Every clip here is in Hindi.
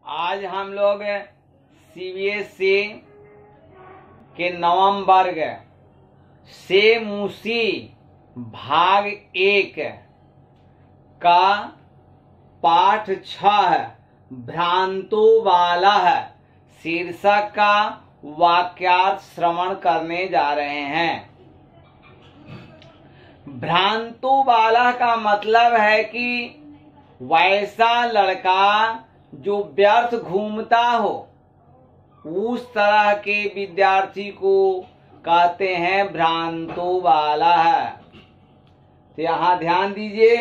आज हम लोग सीबीएसई के नवम वर्ग से मूसी भाग 1 का पाठ 6 भ्रांतो बालः शीर्षक का वाक्यार्थ श्रवण करने जा रहे हैं। भ्रांतो बालः का मतलब है कि वैसा लड़का जो व्यर्थ घूमता हो, उस तरह के विद्यार्थी को कहते हैं भ्रांतो बालः। तो यहाँ ध्यान दीजिए,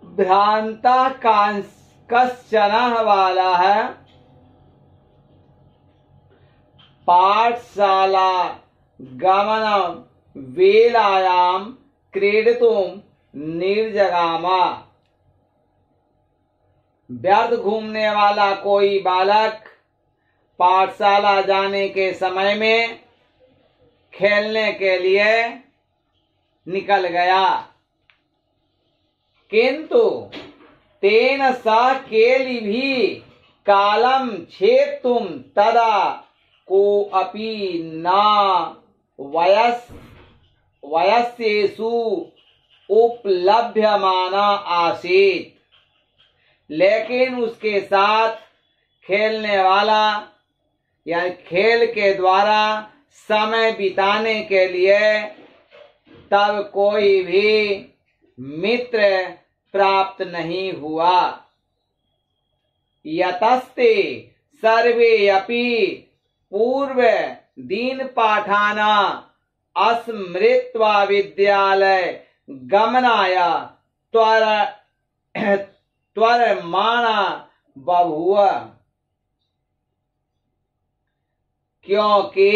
भ्रांता कश्चन बालः पाठशाला गमन वेलायां क्रीडितुं निर्जगामा। व्यर्थ घूमने वाला कोई बालक पाठशाला जाने के समय में खेलने के लिए निकल गया, किंतु तेन सह केली भी कालम छेत्तुम तदा को अपि न वयस्येषु उपलभ्यमाना आसीत्। लेकिन उसके साथ खेलने वाला या खेल के द्वारा समय बिताने के लिए तब कोई भी मित्र प्राप्त नहीं हुआ। यतस्ते सर्वे अपि पूर्व दिन पाठाना अस्मृत्वा विद्यालय गमनाय त्वरमाना बभूव, क्योंकि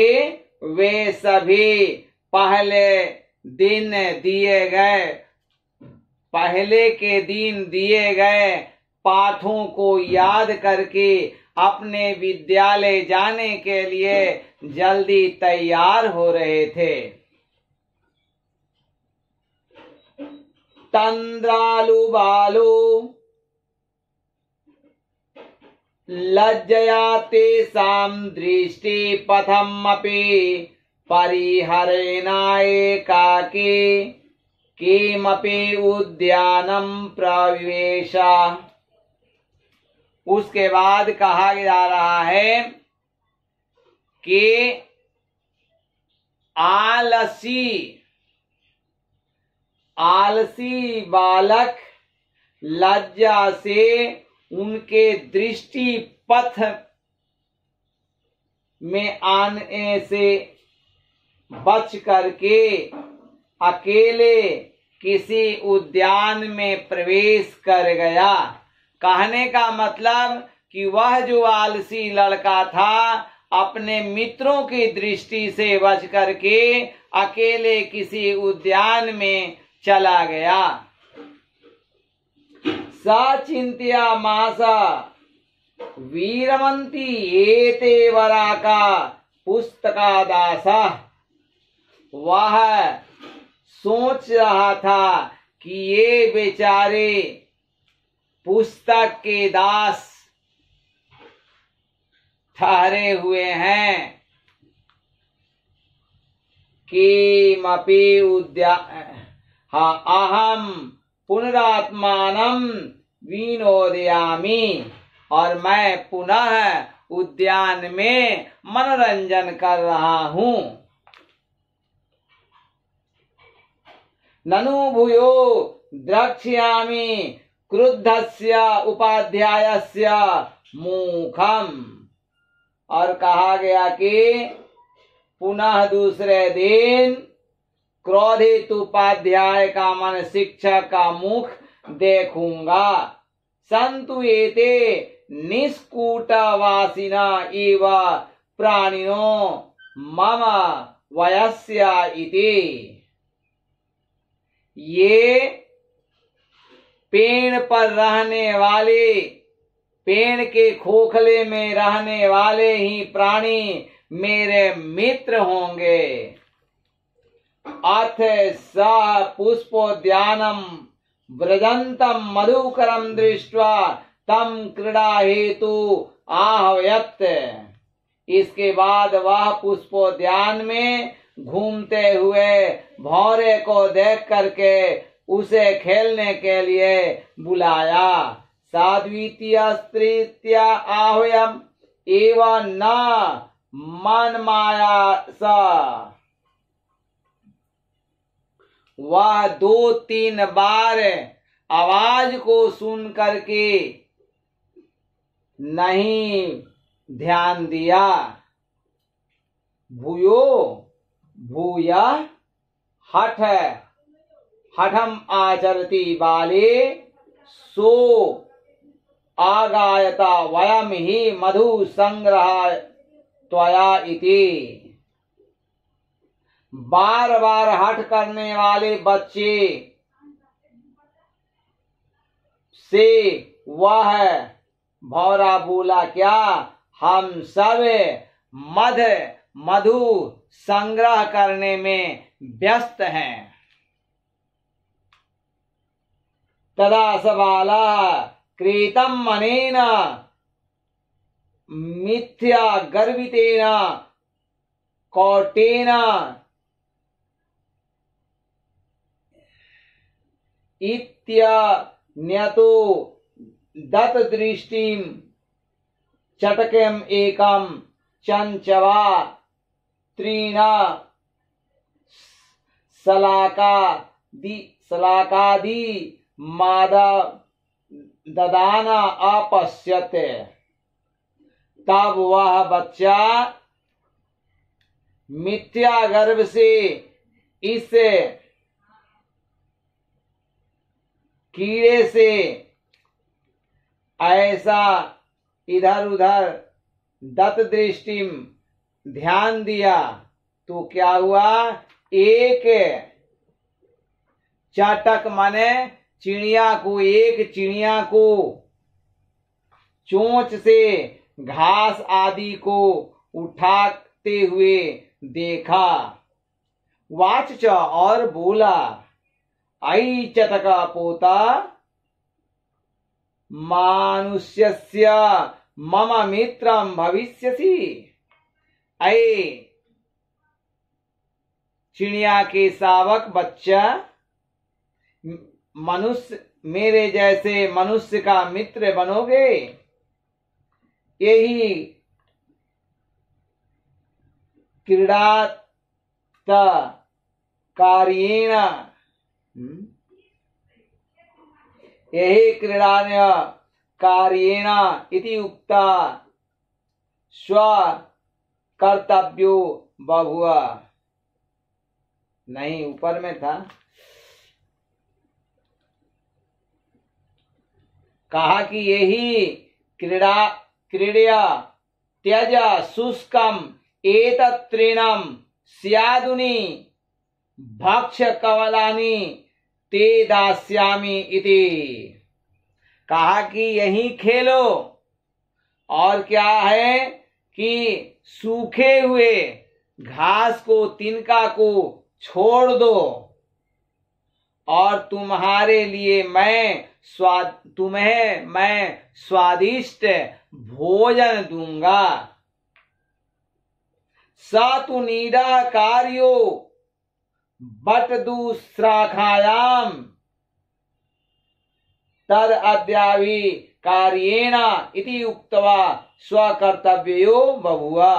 वे सभी पहले के दिन दिए गए पाठों को याद करके अपने विद्यालय जाने के लिए जल्दी तैयार हो रहे थे। तंद्रालु बालू लज्जया तेषां दृष्टि पथमपि परिहरेणाय एकाकी किमपि उद्यानं प्रविवेश। उसके बाद कहा जा रहा है कि आलसी बालक लज्जा से उनके दृष्टि पथ में आने से बच करके अकेले किसी उद्यान में प्रवेश कर गया। कहने का मतलब कि वह जो आलसी लड़का था अपने मित्रों की दृष्टि से बच करके अकेले किसी उद्यान में चला गया। सचिंत्या मासा वीरमंती एते वराका पुस्तका दासा। वह सोच रहा था कि ये बेचारे पुस्तक के दास ठहरे हुए हैं कि मपि अहम पुनरात्मानं विनोदयामि, और मैं पुनः उद्यान में मनोरंजन कर रहा हूँ। ननु भूयो द्रक्ष्यामि क्रुद्धस्य उपाध्यायस्य मुखम। और कहा गया कि पुनः दूसरे दिन क्रोधित उपाध्याय का मन शिक्षक का मुख देखूंगा। संतु एते निष्कूटवासिना इव प्राणिनो मम वयस्य इति। ये पेड़ पर रहने वाले, पेड़ के खोखले में रहने वाले ही प्राणी मेरे मित्र होंगे। अथ स पुष्पोद्यानम व्रजंतम मधुकरम दृष्ट्वा तम क्रीड़ा हेतु आहवयत। इसके बाद वह पुष्पोद्यान में घूमते हुए भौरे को देख करके उसे खेलने के लिए बुलाया। साद्वितीय स्त्रीत्या आह्वयम एवं न मन माया स। वह 2-3 बार आवाज को सुन करके नहीं ध्यान दिया। भूयो भूय हठम आचरति बाले सो आगायता वयम ही मधु संग्रह त्वया इति। बार बार हठ करने वाले बच्चे से वह भौरा बोला, क्या हम सब मधु संग्रह करने में व्यस्त हैं। तदा सबाला क्रीतम मनेन मिथ्या गर्वितेन कौटेन इत्यन्यतो दत दृष्टिम चटकम एकम चंचवा त्रीण सलाकादि मादा ददाना अपश्यत। तब वह बच्चा मिथ्या गर्भ से इस कीड़े से ऐसा इधर उधर दत दृष्टि ध्यान दिया तो क्या हुआ, एक चाटक माने चिड़िया को, एक चिड़िया को चोंच से घास आदि को उठाते हुए देखा। वाच और बोला, आई चटका पोता मानुष्यस्य मम मित्रम भविष्यसि। ऐ चिड़िया के शावक बच्चा, मनुष्य मेरे जैसे मनुष्य का मित्र बनोगे। यही क्रीडात कार्येण, यही क्रीडान्य कार्येण इति उक्ता स्व कर्तव्यो बभुव। नहीं, ऊपर में था, कहा कि यही क्रीड़ा त्यज शुष्कम एतत् तृणम स्यादुनि भक्ष कवलानि ते दास्यामि इति। कहा कि यही खेलो, और क्या है कि सूखे हुए घास को, तिनका को छोड़ दो, और तुम्हारे लिए तुम्हें मैं स्वादिष्ट भोजन दूंगा। स तु नीडा कार्यो बटदु श्राखायाम तद अद्यावि कार्येण इति उक्त्वा स्वकर्तव्यो बभुवा।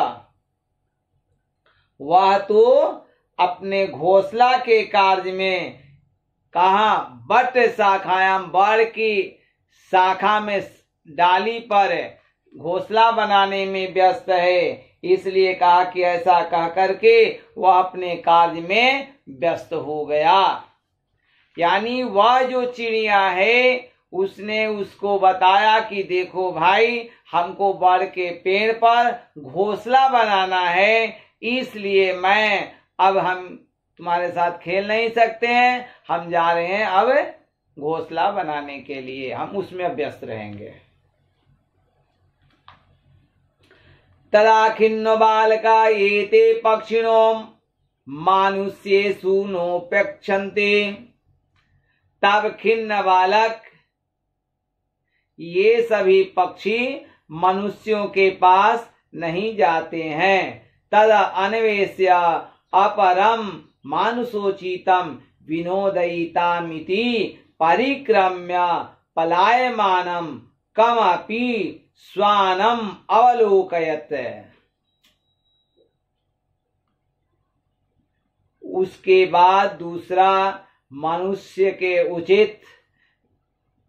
वह तो अपने घोंसला के कार्य में, कहा बट शाखायाम, बड़ की शाखा में डाली पर घोंसला बनाने में व्यस्त है। इसलिए कहा कि ऐसा कह करके वह अपने कार्य में व्यस्त हो गया। यानी वह जो चिड़िया है उसने उसको बताया कि देखो भाई, हमको बड़ के पेड़ पर घोंसला बनाना है, इसलिए हम तुम्हारे साथ खेल नहीं सकते हैं, हम जा रहे हैं अब घोंसला बनाने के लिए, हम उसमें व्यस्त रहेंगे। तदा खिन्नो बालका एते पक्षिणो मानुष्येषु नोपेक्षन्ते। तब खिन्न बालक ये सभी पक्षी मनुष्यों के पास नहीं जाते हैं। तद अन्वेष्य अपरम मानुषोचितम विनोदयितामिति परिक्रम्य पलायमानम कमपि स्वानम अवलोकयत। उसके बाद दूसरा, मनुष्य के उचित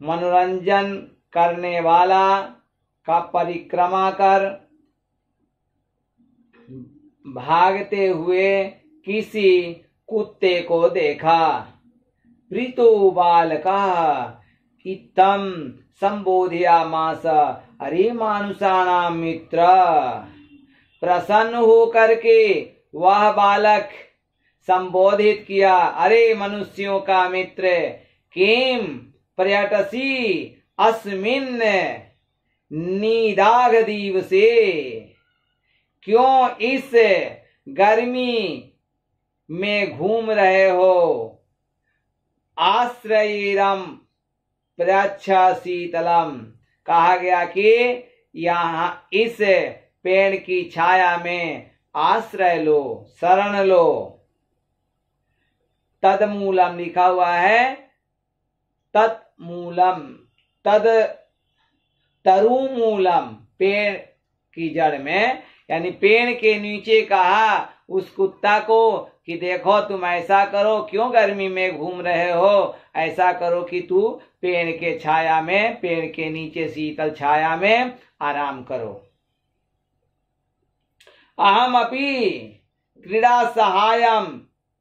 मनोरंजन करने वाला का परिक्रमा कर भागते हुए किसी कुत्ते को देखा। प्रीतो बालकः इत्थं संबोधयामास, अरे मानुषाणाम मित्र। प्रसन्न होकर के वह बालक संबोधित किया, अरे मनुष्यों का मित्र, किम पर्यटसी अस्मिन् निदाघ दिवसे, क्यों इस गर्मी में घूम रहे हो। आश्रयिरम प्रच्छा शीतलम, कहा गया कि यहाँ इस पेड़ की छाया में आश्रय लो, शरण लो। तदमूलम लिखा हुआ है, तत्मूलम, तद तरुमूलम, पेड़ की जड़ में, यानी पेड़ के नीचे कहा उस कुत्ता को कि देखो तुम ऐसा करो, क्यों गर्मी में घूम रहे हो, ऐसा करो कि तू पेड़ के छाया में, पेड़ के नीचे शीतल छाया में आराम करो। अहम अपि क्रीड़ा सहायम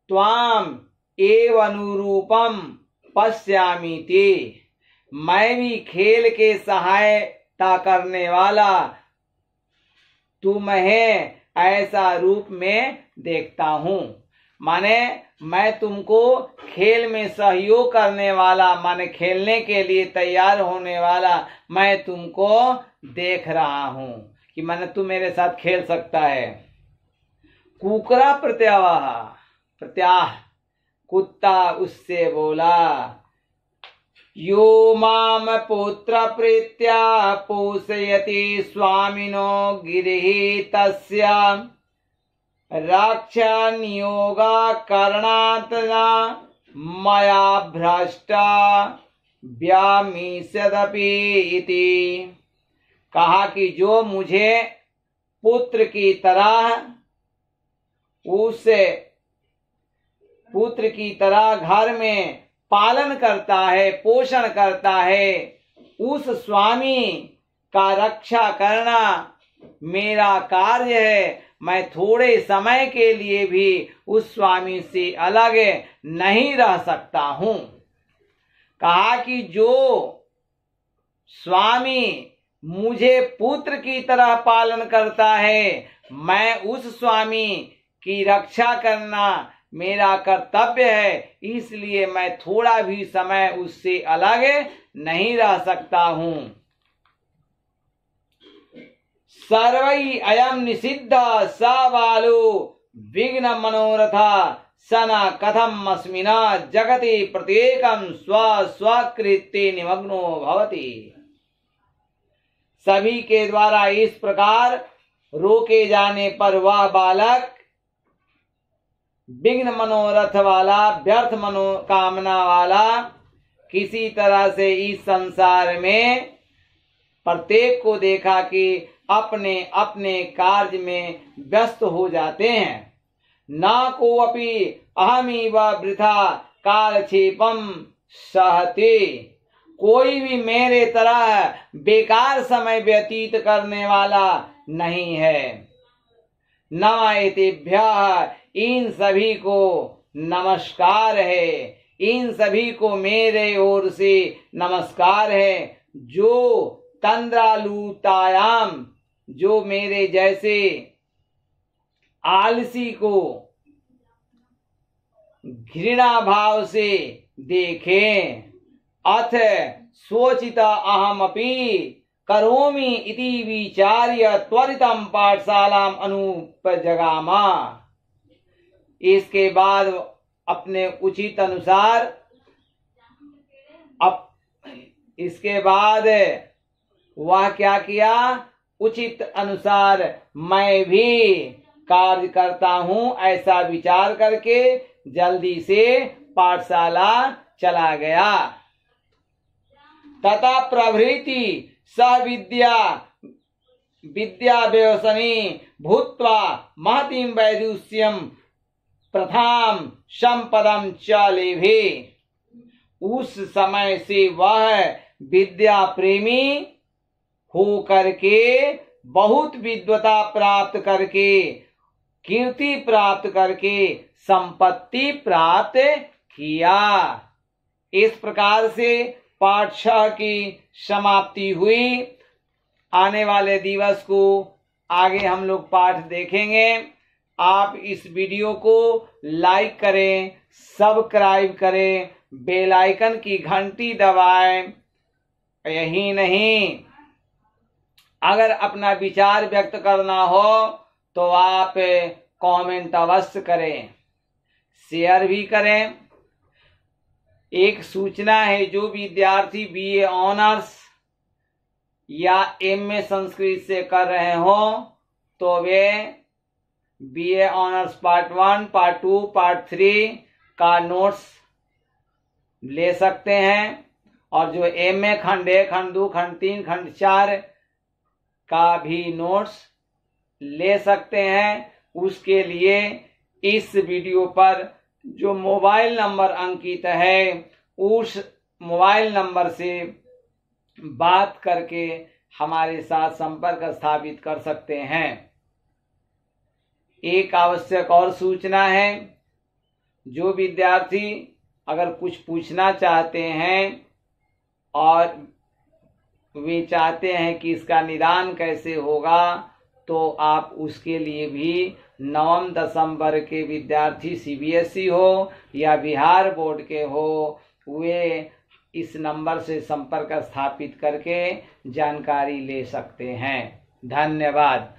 त्वाम एव अनुरूपम पश्यामीति, मैं भी खेल के सहायता करने वाला तुम्हें ऐसा रूप में देखता हूँ। माने मैं तुमको खेल में सहयोग करने वाला, माने खेलने के लिए तैयार होने वाला मैं तुमको देख रहा हूँ कि माने तू मेरे साथ खेल सकता है। कुकरा प्रत्याह, कुत्ता उससे बोला, यो माम पुत्र प्रीत्या पोषयति स्वामिनो गिरिहि तस्य रक्षा नियोगा करणात् मया भ्रष्टा व्यामिष्यदपि इति। कहा कि जो मुझे पुत्र की तरह घर में पालन करता है, पोषण करता है, उस स्वामी का रक्षा करना मेरा कार्य है। मैं थोड़े समय के लिए भी उस स्वामी से अलग नहीं रह सकता हूं। कहा कि जो स्वामी मुझे पुत्र की तरह पालन करता है, मैं उस स्वामी की रक्षा करना मेरा कर्तव्य है, इसलिए मैं थोड़ा भी समय उससे अलग नहीं रह सकता हूं। सर्वै अयम निषिद्ध स बालो विघ्न मनोरथा सना कथम अस्मिना जगति प्रत्येकम स्वकृत्ये निमग्नो भवति। सभी के द्वारा इस प्रकार रोके जाने पर वह बालक विघ्न मनोरथ वाला, व्यर्थ मनोकामना वाला, किसी तरह से इस संसार में प्रत्येक को देखा कि अपने अपने कार्य में व्यस्त हो जाते हैं। ना को अपि अहमीव वृथा कालक्षेपम सहते, कोई भी मेरे तरह बेकार समय व्यतीत करने वाला नहीं है। नमः, इन सभी को नमस्कार है, इन सभी को मेरे ओर से नमस्कार है। जो तंद्रालुतायाम, जो मेरे जैसे आलसी को घृणा भाव से देखें। अथ सोचित अहमपि करोमि इति विचार्य त्वरितम पाठशालाम अनुपजगामा। इसके बाद अपने उचित अनुसार इसके बाद वह क्या किया, उचित अनुसार मैं भी कार्य करता हूं, ऐसा विचार करके जल्दी से पाठशाला चला गया। तथा प्रभृति सह विद्या व्यसनी भूत्वा महतीं वैदुष्यम प्रथाम संपदम च लेभे। उस समय से वह विद्या प्रेमी हो करके बहुत विद्वता प्राप्त करके, कीर्ति प्राप्त करके संपत्ति प्राप्त किया। इस प्रकार से पाठ 6 की समाप्ति हुई। आने वाले दिवस को आगे हम लोग पाठ देखेंगे। आप इस वीडियो को लाइक करें, सब्सक्राइब करें, बेल आइकन की घंटी दबाएं। यही नहीं, अगर अपना विचार व्यक्त करना हो तो आप कमेंट अवश्य करें, शेयर भी करें। एक सूचना है, जो विद्यार्थी बीए ऑनर्स या एमए संस्कृत से कर रहे हो तो वे BA honours part 1, part 2, part 3 का नोट्स ले सकते हैं, और जो एमए खंड 1, खंड 2, खंड 3, खंड 4 का भी नोट्स ले सकते हैं। उसके लिए इस वीडियो पर जो मोबाइल नंबर अंकित है, उस मोबाइल नंबर से बात करके हमारे साथ संपर्क स्थापित कर सकते हैं। एक आवश्यक और सूचना है, जो विद्यार्थी अगर कुछ पूछना चाहते हैं और वे चाहते हैं कि इसका निदान कैसे होगा, तो आप उसके लिए भी 9वीं 10वीं वर्ग के विद्यार्थी सीबीएसई हो या बिहार बोर्ड के हो, वे इस नंबर से संपर्क स्थापित करके जानकारी ले सकते हैं। धन्यवाद।